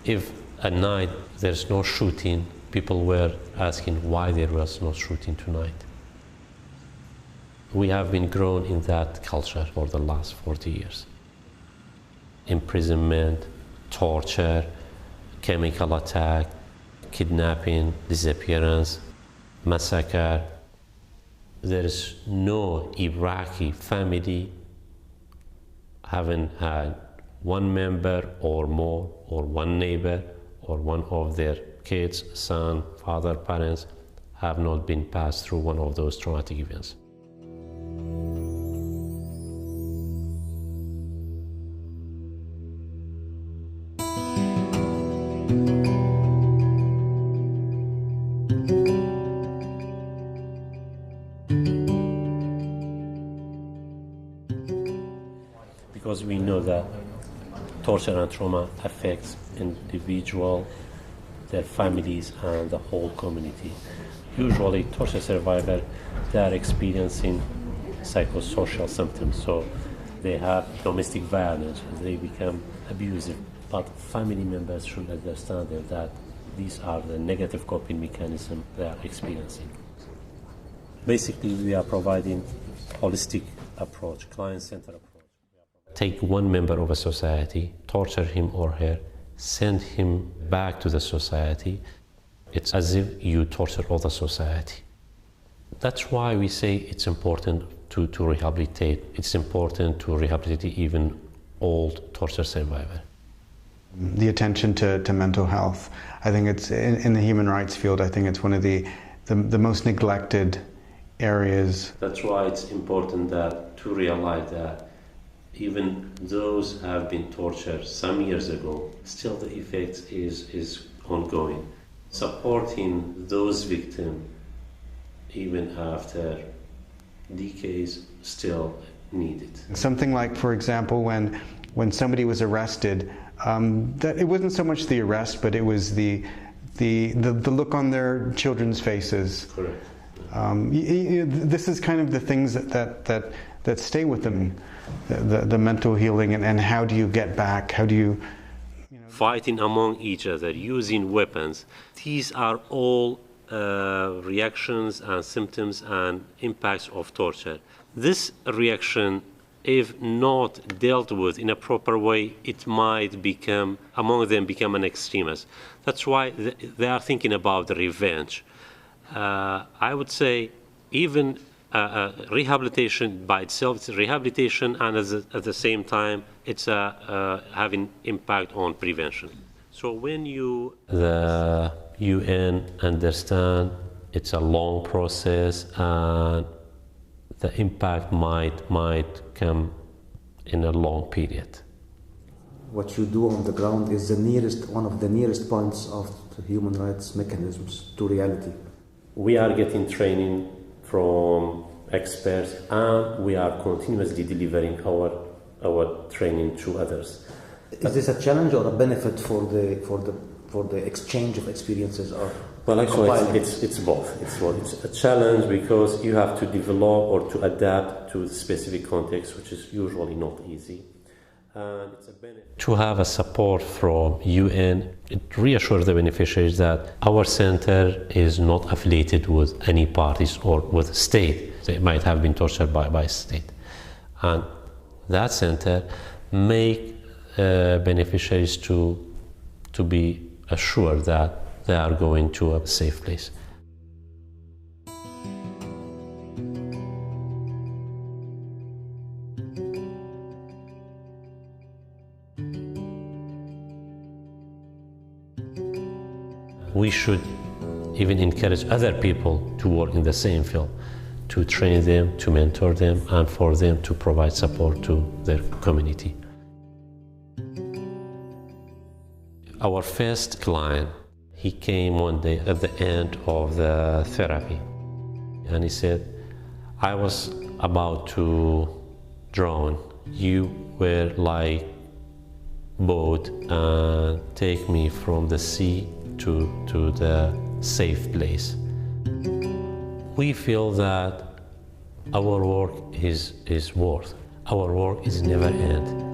If at night there's no shooting, people were asking why there was no shooting tonight. We have been grown in that culture for the last 40 years. Imprisonment, torture, chemical attack, kidnapping, disappearance, massacre. There is no Iraqi family having had one member or more, or one neighbor, or one of their kids, son, father, parents, have not been passed through one of those traumatic events. Because we know that torture and trauma affects individuals, their families, and the whole community. Usually, torture survivors, they are experiencing psychosocial symptoms, so they have domestic violence, they become abusive. But family members should understand that these are the negative coping mechanisms they are experiencing. Basically, we are providing holistic approach, client-centered approach. Take one member of a society, torture him or her, send him back to the society. It's as if you torture all the society. That's why we say it's important to rehabilitate. It's important to rehabilitate even old torture survivors. The attention to mental health. I think it's, in the human rights field, I think it's one of the most neglected areas. That's why it's important to realize that even those who have been tortured some years ago, still the effect is ongoing. Supporting those victims, even after decades, still needed. Something like, for example, when somebody was arrested, that it wasn't so much the arrest, but it was the look on their children's faces. Correct. This is kind of the things that stay with them, the mental healing, and how do you get back? How do you fighting among each other, using weapons. These are all reactions and symptoms and impacts of torture. This reaction, if not dealt with in a proper way, it might become, among them, become an extremist. That's why they are thinking about the revenge. I would say even rehabilitation by itself, it's rehabilitation, and at the same time, it's having impact on prevention. So when the UN understand it's a long process and the impact might come in a long period. What you do on the ground is one of the nearest points of the human rights mechanisms to reality. We are getting training from experts, and we are continuously delivering our training to others. Is this a challenge or a benefit for the exchange of experiences? Well, actually, it's both. It's a challenge because you have to develop or to adapt to the specific context, which is usually not easy. And it's a benefit to have a support from UN. It reassures the beneficiaries that our center is not affiliated with any parties or with the state. They might have been tortured by state. And that center make beneficiaries to be assured that they are going to a safe place. We should even encourage other people to work in the same field, to train them, to mentor them, and for them to provide support to their community. Our first client, he came one day at the end of the therapy, and he said, I was about to drown. You were like boat and take me from the sea to the safe place. We feel that our work is worth. Our work is never end.